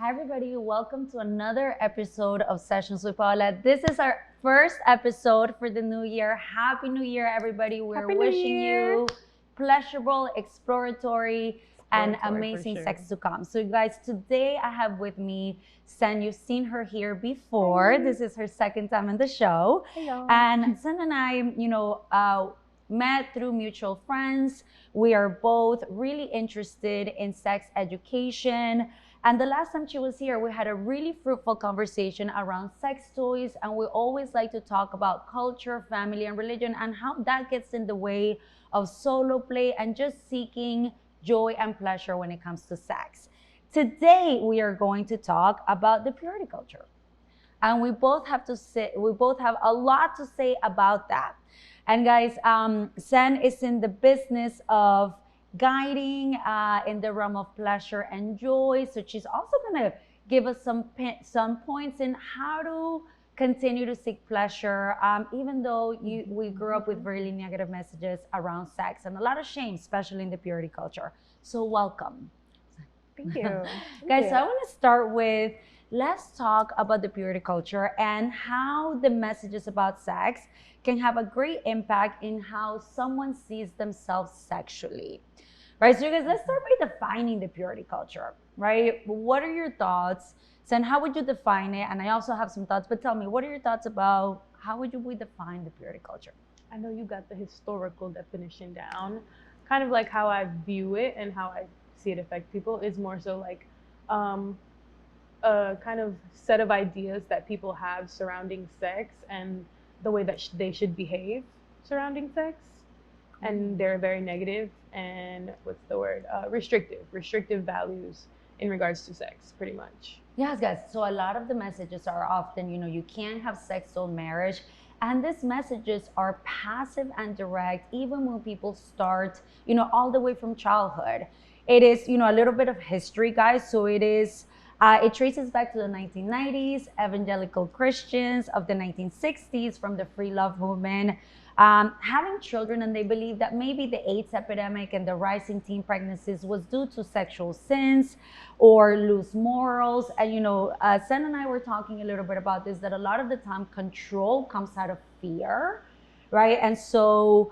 Hi, everybody. Welcome to another episode of Sessions with Paula. This is our first episode for the new year. Happy New Year, everybody. We're wishing you pleasurable, exploratory, and amazing sex to come. So, you guys, today I have with me Xen. You've seen her here before. Hi. This is her second time on the show. Hello. And Xen and I, met through mutual friends. We are both really interested in sex education. And the last time she was here, we had a really fruitful conversation around sex toys. And we always like to talk about culture, family, and religion, and how that gets in the way of solo play and just seeking joy and pleasure when it comes to sex. Today, we are going to talk about the purity culture. And we both have a lot to say about that. And guys, Xen is in the business of guiding in the realm of pleasure and joy. So she's also gonna give us some points in how to continue to seek pleasure, even though we grew up with really negative messages around sex and a lot of shame, especially in the purity culture. So welcome. Thank you. Guys, so I wanna start with, let's talk about the purity culture and how the messages about sex can have a great impact in how someone sees themselves sexually, right? So you guys, let's start by defining the purity culture, right? What are your thoughts? Xen, how would you define it? And I also have some thoughts, but tell me, what are your thoughts about how would we define the purity culture? I know you got the historical definition down. Kind of like how I view it and how I see it affect people is more so like a kind of set of ideas that people have surrounding sex and the way that they should behave surrounding sex. And they're very negative and restrictive values in regards to sex, pretty much. Yes, guys. So a lot of the messages are often, you can't have sex till marriage. And these messages are passive and direct, even when people start, all the way from childhood. It is, a little bit of history, guys. So it traces back to the 1990s, evangelical Christians of the 1960s from the free love movement, having children, and they believe that maybe the AIDS epidemic and the rising teen pregnancies was due to sexual sins or loose morals. And, Xen and I were talking a little bit about this, that a lot of the time control comes out of fear, right? And so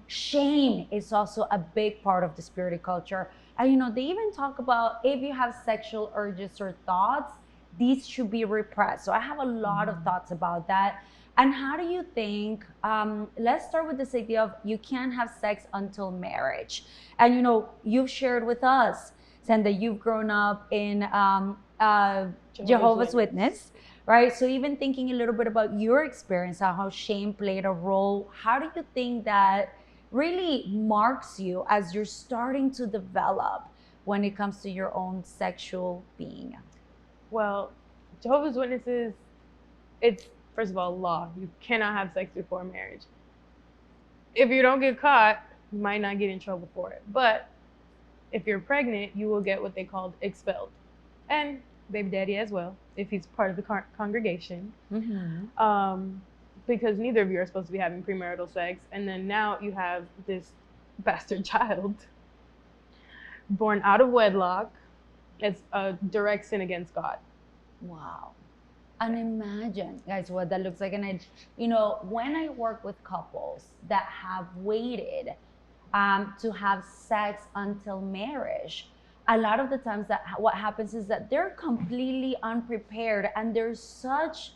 shame is also a big part of the purity culture. And they even talk about if you have sexual urges or thoughts, these should be repressed. So I have a lot of thoughts about that. And how do you think, let's start with this idea of you can't have sex until marriage. And you've shared with us, Xen, that you've grown up in Jehovah's Witness, right? So even thinking a little bit about your experience, how shame played a role, how do you think that really marks you as you're starting to develop when it comes to your own sexual being? Well, Jehovah's Witnesses, it's, first of all, law. You cannot have sex before marriage. If you don't get caught, you might not get in trouble for it. But if you're pregnant, you will get what they called expelled. And baby daddy as well, if he's part of the congregation. Because neither of you are supposed to be having premarital sex. And then now you have this bastard child born out of wedlock. It's a direct sin against God. Wow. And imagine, guys, what that looks like. And when I work with couples that have waited to have sex until marriage, a lot of the times what happens is that they're completely unprepared, and there's such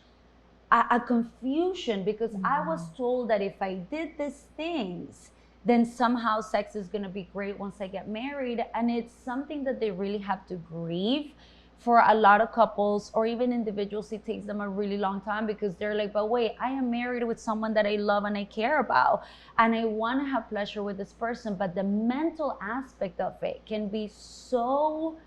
a confusion because I was told that if I did these things, then somehow sex is going to be great once I get married. And it's something that they really have to grieve. For a lot of couples or even individuals, it takes them a really long time because they're like, but wait, I am married with someone that I love and I care about, and I want to have pleasure with this person. But the mental aspect of it can be so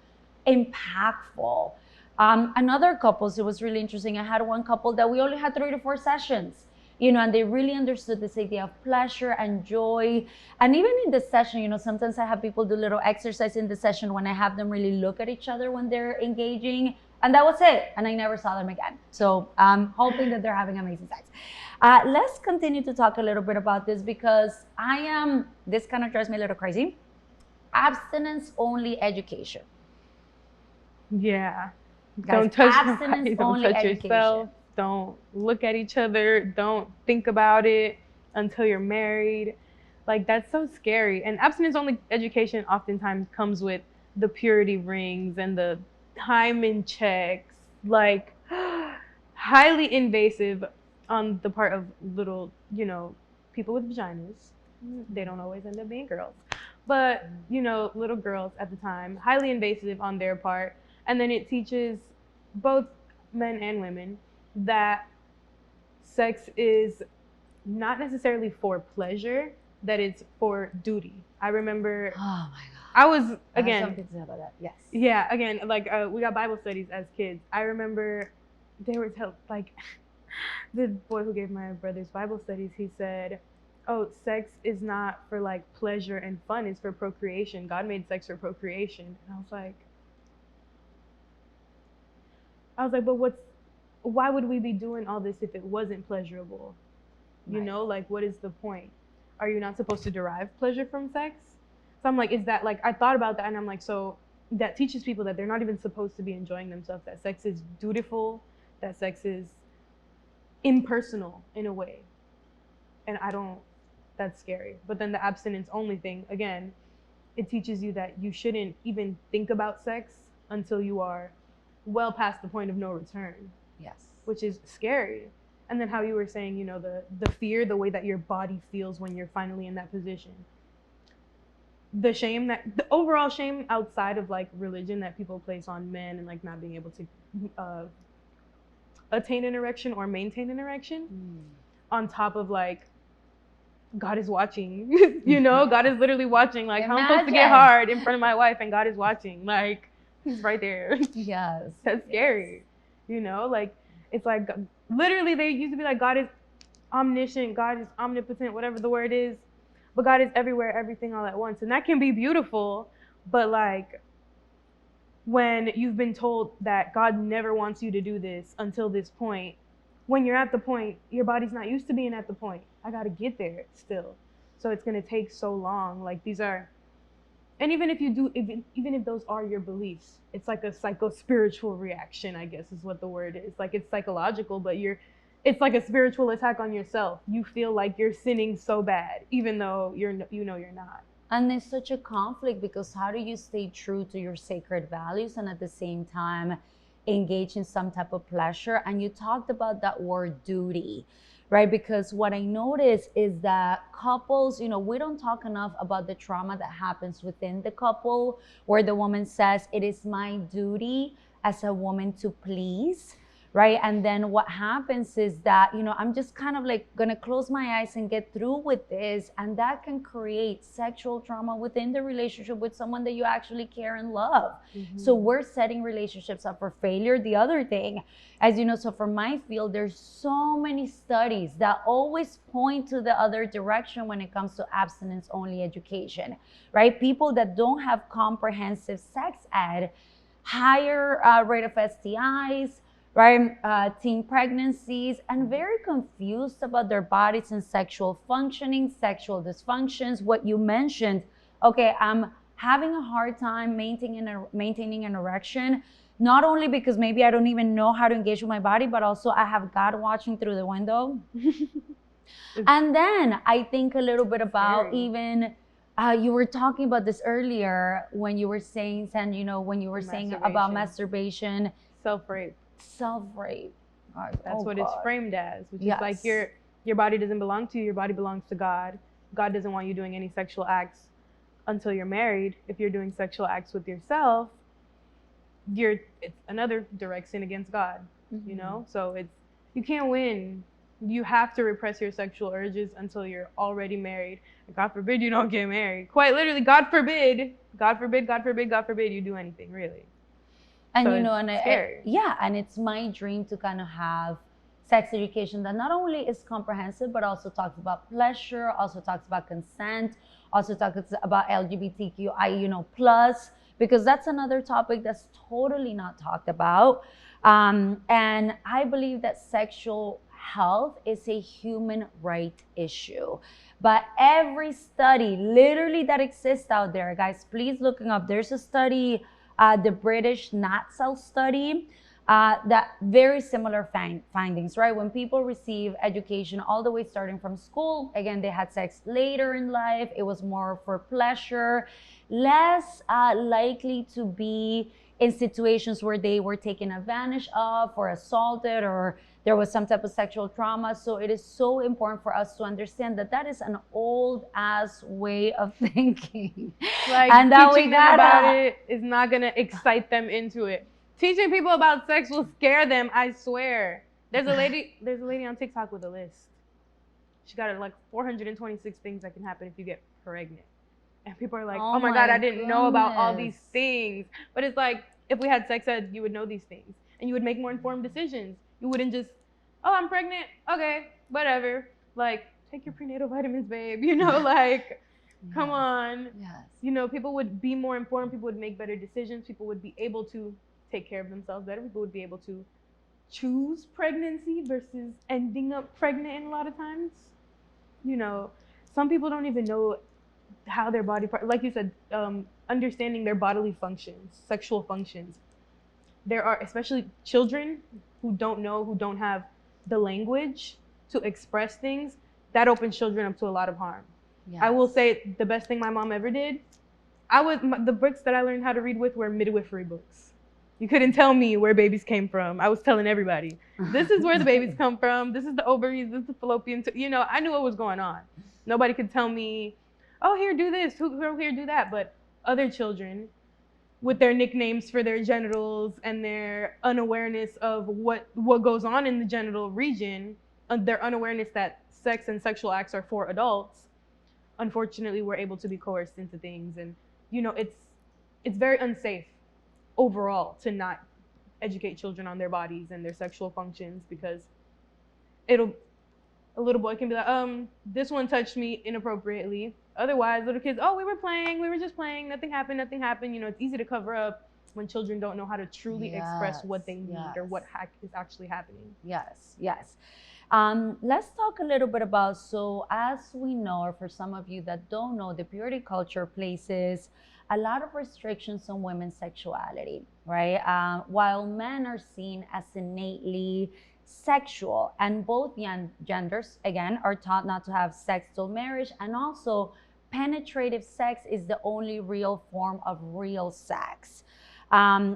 impactful. Another couples, it was really interesting. I had one couple that we only had 3 to 4 sessions, and they really understood this idea of pleasure and joy. And even in the session, sometimes I have people do little exercise in the session when I have them really look at each other when they're engaging. And that was it. And I never saw them again. So I'm hoping that they're having amazing sex. Let's continue to talk a little bit about this because this kind of drives me a little crazy. Abstinence only education. Yeah. Guys, Don't touch your abstinence body. Don't only touch education. yourself. Don't look at each other. Don't think about it until you're married. Like, that's so scary. And abstinence only education oftentimes comes with the purity rings and the hymen checks. Like, highly invasive on the part of little, people with vaginas. They don't always end up being girls. But, little girls at the time, highly invasive on their part. And then it teaches both men and women that sex is not necessarily for pleasure, that it's for duty. I remember Oh my God. I was, I have again, something to say about that. Yes. yeah, again, like we got Bible studies as kids. I remember they were the boy who gave my brother's Bible studies, he said, oh, sex is not for like pleasure and fun, it's for procreation. God made sex for procreation. And I was like, but why would we be doing all this if it wasn't pleasurable? You Right. know, like, what is the point? Are you not supposed to derive pleasure from sex? So I'm like, is that, like, I thought about that and I'm like, so that teaches people that they're not even supposed to be enjoying themselves, that sex is dutiful, that sex is impersonal in a way. And that's scary. But then the abstinence only thing, again, it teaches you that you shouldn't even think about sex until you are well past the point of no return. Yes. Which is scary. And then how you were saying, the fear, the way that your body feels when you're finally in that position. The shame the overall shame outside of like religion that people place on men and like not being able to attain an erection or maintain an erection, on top of like, God is watching, God is literally watching, like, how I'm supposed to get hard in front of my wife and God is watching, like, he's right there. Yes. That's scary. Like, it's like, literally they used to be like, God is omniscient, God is omnipotent, whatever the word is, but God is everywhere, everything all at once. And that can be beautiful, but like, when you've been told that God never wants you to do this until this point, when you're at the point, your body's not used to being at the point. I got to get there still. So it's going to take so long. Like, these are, and even if those are your beliefs, it's like a psycho-spiritual reaction, I guess is what the word is. Like, it's psychological, but it's like a spiritual attack on yourself. You feel like you're sinning so bad, even though you're not. And there's such a conflict, because how do you stay true to your sacred values and at the same time engage in some type of pleasure? And you talked about that word duty, right? Because what I notice is that couples, we don't talk enough about the trauma that happens within the couple, where the woman says, it is my duty as a woman to please, right? And then what happens is that, I'm just kind of like gonna close my eyes and get through with this. And that can create sexual trauma within the relationship with someone that you actually care and love. Mm-hmm. So we're setting relationships up for failure. The other thing, as you know, so for my field, there's so many studies that always point to the other direction when it comes to abstinence only education, right? People that don't have comprehensive sex ed, higher rate of STIs, right? Teen pregnancies, and very confused about their bodies and sexual functioning, sexual dysfunctions. What you mentioned, okay, I'm having a hard time maintaining an erection, not only because maybe I don't even know how to engage with my body, but also I have God watching through the window. And then I think a little bit about even, you were talking about this earlier when you were saying, when you were saying about masturbation. Self-rape. That's what it's framed as, which is like your body doesn't belong to you, your body belongs to God. God doesn't want you doing any sexual acts until you're married. If you're doing sexual acts with yourself, it's another direct sin against God. Mm-hmm. So you can't win. You have to repress your sexual urges until you're already married. God forbid you don't get married. Quite literally, God forbid you do anything, really. And and it's my dream to kind of have sex education that not only is comprehensive, but also talks about pleasure, also talks about consent, also talks about LGBTQI, plus, because that's another topic that's totally not talked about. And I believe that sexual health is a human right issue. But every study literally that exists out there, guys, please look up. There's a study the British NATSEL study, that very similar findings, right? When people receive education all the way starting from school, again, they had sex later in life, it was more for pleasure, less likely to be in situations where they were taken advantage of or assaulted or there was some type of sexual trauma. So it is so important for us to understand that that is an old ass way of thinking. Like, and that teaching we them gotta about it is not gonna excite them into it. Teaching people about sex will scare them, I swear. There's a lady on TikTok with a list. She got like 426 things that can happen if you get pregnant. And people are like, oh my God, I didn't know about all these things. But it's like, if we had sex ed, you would know these things. And you would make more informed decisions. You wouldn't just, oh, I'm pregnant. Okay, whatever. Like, take your prenatal vitamins, babe. You know, like, come on. Yes. You know, people would be more informed. People would make better decisions. People would be able to take care of themselves better. People would be able to choose pregnancy versus ending up pregnant a lot of times. You know, some people don't even know how their body part, like you said, understanding their bodily functions, sexual functions. There are especially children who don't know, who don't have the language to express things. That opens children up to a lot of harm. Yes. I will say the best thing my mom ever did, the books that I learned how to read with were midwifery books. You couldn't tell me where babies came from. I was telling everybody, this is where the babies come from. This is the ovaries, this is the fallopian. You know, I knew what was going on. Nobody could tell me, oh, here, do this, here, do that. But other children, with their nicknames for their genitals and their unawareness of what goes on in the genital region, their unawareness that sex and sexual acts are for adults, unfortunately, we're able to be coerced into things. And, you know, it's very unsafe overall to not educate children on their bodies and their sexual functions, because a little boy can be like, this one touched me inappropriately. Otherwise, little kids, oh, we were just playing, nothing happened. You know, it's easy to cover up when children don't know how to truly express what they need or what is actually happening. Yes. Let's talk a little bit about, so as we know, or for some of you that don't know, the purity culture places a lot of restrictions on women's sexuality, right? While men are seen as innately sexual, and both genders, again, are taught not to have sex till marriage, and also penetrative sex is the only real form of real sex,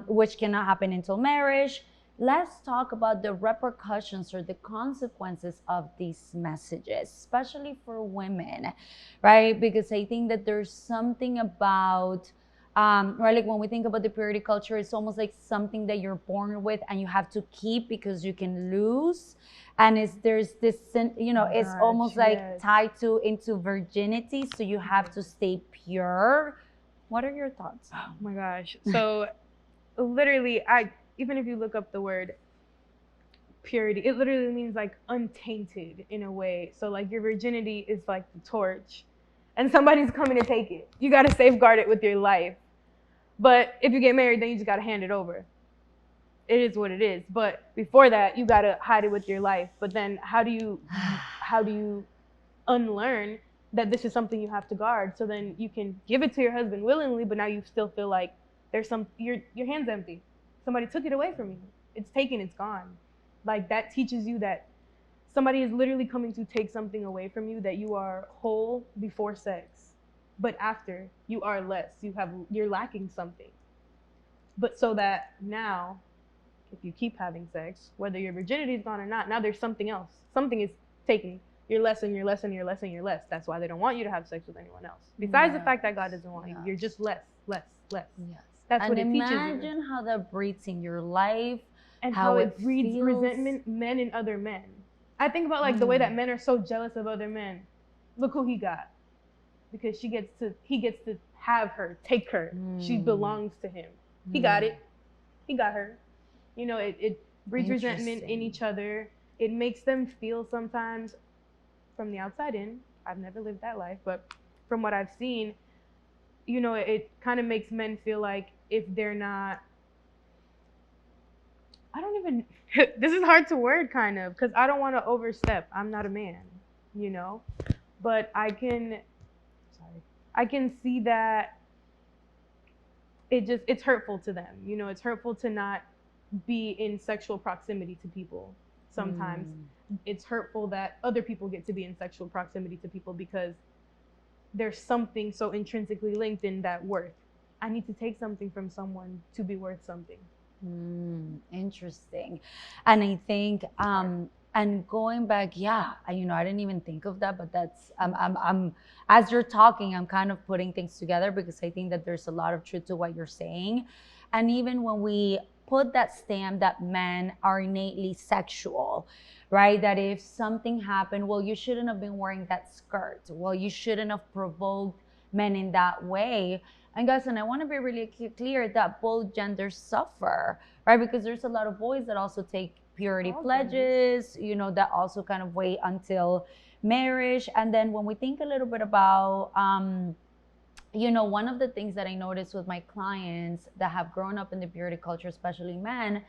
which cannot happen until marriage. Let's talk about the repercussions or the consequences of these messages, especially for women, right? Because I think that there's something about, right, like when we think about the purity culture, it's almost like something that you're born with and you have to keep because you can lose. And there's this, you know, it's almost like tied into virginity. So you have to stay pure. What are your thoughts? Oh my gosh. So literally, even if you look up the word purity, it literally means like untainted in a way. So like your virginity is like the torch and somebody's coming to take it. You got to safeguard it with your life. But if you get married, then you just got to hand it over. It is what it is. But before that, you got to hide it with your life. But then how do you unlearn that this is something you have to guard? So then you can give it to your husband willingly, but now you still feel like there's your hand's empty. Somebody took it away from you. It's taken, it's gone. Like, that teaches you that somebody is literally coming to take something away from you, that you are whole before sex, but after you are less. You're lacking something. But so that now, if you keep having sex, whether your virginity is gone or not, now there's something else. Something is taking. You're less and you're less and you're less and you're less. That's why they don't want you to have sex with anyone else. Besides the fact that God doesn't want you. You're just less. Yes. That's what it teaches you. And imagine how that breeds in your life. And how it breeds resentment, men and other men. I think about like the way that men are so jealous of other men. Look who he got. Because he gets to have her, take her. She belongs to him. He got it. He got her. You know, it breeds resentment in each other. It makes them feel sometimes, from the outside in, I've never lived that life, but from what I've seen, you know, it kind of makes men feel like if they're not, this is hard to word kind of, because I don't want to overstep. I'm not a man, you know, but I can see that it's hurtful to them. You know, it's hurtful to not be in sexual proximity to people. Sometimes it's hurtful that other people get to be in sexual proximity to people because there's something so intrinsically linked in that worth. I need to take something from someone to be worth something. Interesting. And I think and going back, yeah, I didn't even think of that, but that's I'm as you're talking, I'm kind of putting things together because I think that there's a lot of truth to what you're saying. And even when we put that stamp that men are innately sexual, right? That if something happened, well, you shouldn't have been wearing that skirt. Well, you shouldn't have provoked men in that way. And guys, and I want to be really clear that both genders suffer, right? Because there's a lot of boys that also take purity pledges, that also kind of wait until marriage. And then when we think a little bit about, one of the things that I noticed with my clients that have grown up in the purity culture, especially men,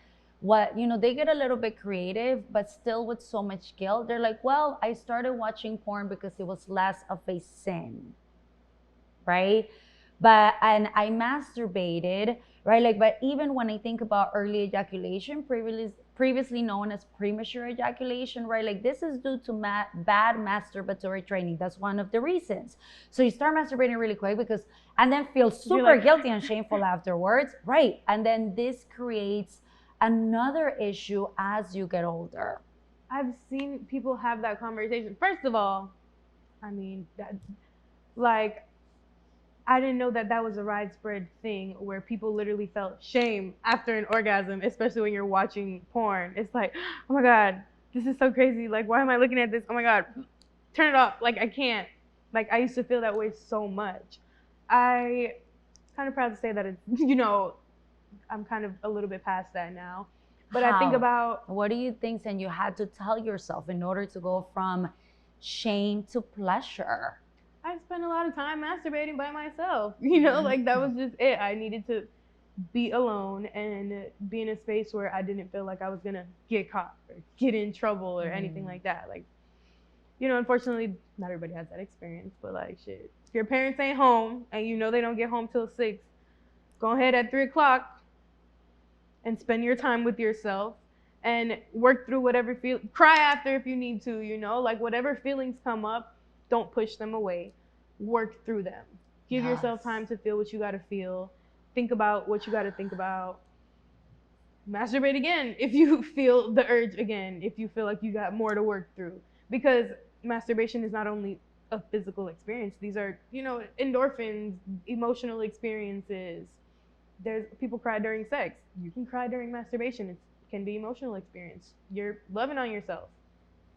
they get a little bit creative, but still with so much guilt. They're like, well, I started watching porn because it was less of a sin, right? And I masturbated, right? Like, but even when I think about early ejaculation, previously known as premature ejaculation, right? Like this is due to bad masturbatory training. That's one of the reasons. So you start masturbating really quick and then feel super guilty and shameful afterwards, right? And then this creates another issue as you get older. I've seen people have that conversation. First of all, I mean, I didn't know that was a widespread thing where people literally felt shame after an orgasm, especially when you're watching porn. It's like, oh my God, this is so crazy. Like, why am I looking at this? Oh my God, turn it off. Like, I can't. Like, I used to feel that way so much. I kind of proud to say that it's, I'm kind of a little bit past that now. But How? I think about, what do you think, and you had to tell yourself in order to go from shame to pleasure? I spent a lot of time masturbating by myself. Like that was just it. I needed to be alone and be in a space where I didn't feel like I was gonna get caught or get in trouble or anything like that. Like, unfortunately, not everybody has that experience, but like shit. If your parents ain't home and they don't get home till 6, go ahead at 3 o'clock and spend your time with yourself and work through whatever cry after if you need to, like whatever feelings come up, don't push them away. Work through them. Give yourself time to feel what you got to feel. Think about what you got to think about. Masturbate again if you feel the urge again, if you feel like you got more to work through. Because masturbation is not only a physical experience. These are, endorphins, emotional experiences. There's people cry during sex. You can cry during masturbation. It can be emotional experience. You're loving on yourself.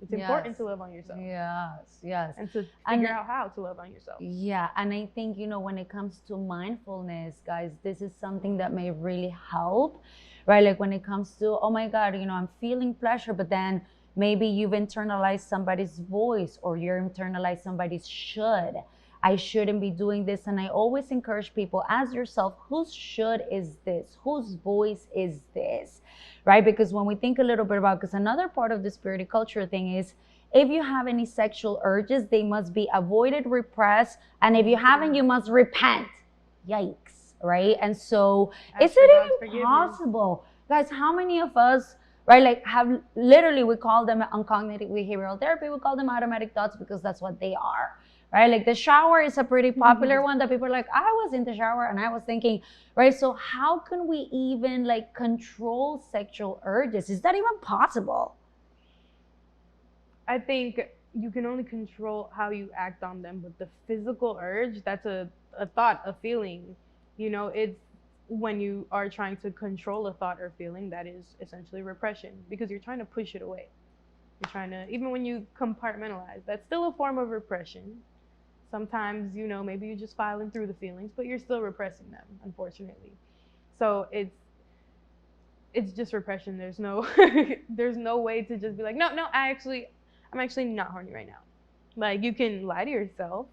It's important to love on yourself. Yes. And to figure out how to love on yourself. Yeah, and I think, when it comes to mindfulness, guys, this is something that may really help, right? Like when it comes to, oh my God, I'm feeling pleasure, but then maybe you've internalized somebody's voice or you're internalized somebody's should. I shouldn't be doing this. And I always encourage people, ask yourself, whose should is this? Whose voice is this? Right? Because when we think a little bit about, because another part of this purity culture thing is, if you have any sexual urges, they must be avoided, repressed. And if you haven't, you must repent. Yikes. Right? And so is it even possible? Guys, how many of us, right, like have literally, we call them on cognitive behavioral therapy, we call them automatic thoughts because that's what they are. Right? Like the shower is a pretty popular one that people are like, I was in the shower and I was thinking, right? So how can we even like control sexual urges? Is that even possible? I think you can only control how you act on them, but the physical urge, that's a thought, a feeling. It's when you are trying to control a thought or feeling, that is essentially repression because you're trying to push it away. You're trying to, even when you compartmentalize, that's still a form of repression. Sometimes, maybe you're just filing through the feelings, but you're still repressing them, unfortunately. So it's just repression. There's no there's no way to just be like, no, I'm actually not horny right now. Like you can lie to yourself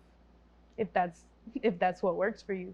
if that's what works for you.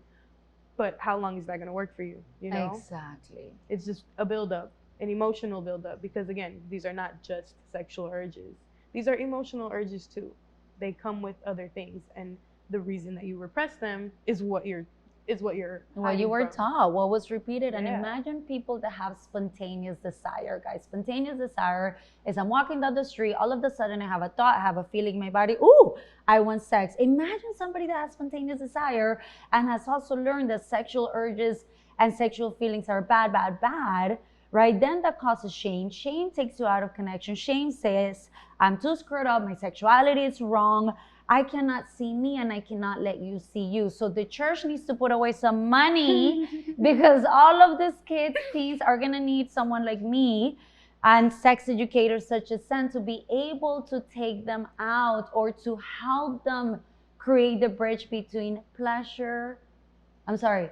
But how long is that going to work for you? Exactly. It's just a buildup, an emotional buildup, because again, these are not just sexual urges. These are emotional urges too. They come with other things, and the reason that you repress them is what you're is what you're what you were hiding from. taught, what was repeated. And Yeah. imagine people that have spontaneous desire, guys. Spontaneous desire is I'm walking down the street, all of a sudden I have a thought, I have a feeling in my body, ooh, I want sex. Imagine somebody that has spontaneous desire and has also learned that sexual urges and sexual feelings are bad, bad, bad, right? Then that causes shame. Shame takes you out of connection. Shame says, I'm too screwed up, my sexuality is wrong, I cannot see me and I cannot let you see you. So the church needs to put away some money because all of these kids, teens are gonna need someone like me and sex educators such as Xen to be able to take them out or to help them create the bridge between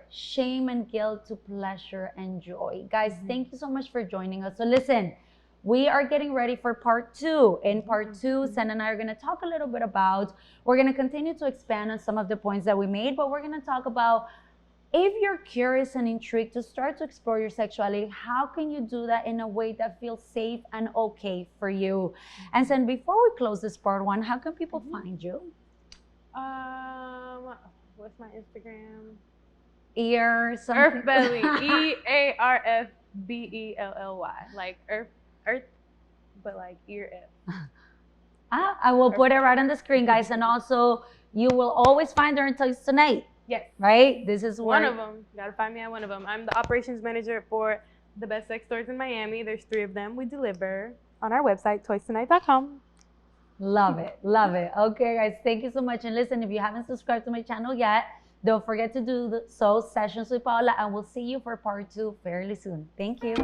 shame and guilt to pleasure and joy. Guys, thank you so much for joining us. So listen, we are getting ready for part 2. In part 2, Xen and I are going to talk a little bit about, we're going to continue to expand on some of the points that we made, but we're going to talk about if you're curious and intrigued to start to explore your sexuality, how can you do that in a way that feels safe and okay for you? And Xen, before we close this part 1, how can people find you? What's my Instagram? Something. Earthbelly, EARFBELLY, like Earth, but like ear F. I will put it right on the screen, guys, and also you will always find her until tonight. Yes. Right? This is one of them. You gotta find me at one of them. I'm the operations manager for the best sex stores in Miami. There's 3 of them. We deliver on our website, toystonight.com. Love it. Love it. Okay, guys, thank you so much. And listen, if you haven't subscribed to my channel yet, don't forget to do so. Sessions with Paula, and we'll see you for part 2 fairly soon. Thank you.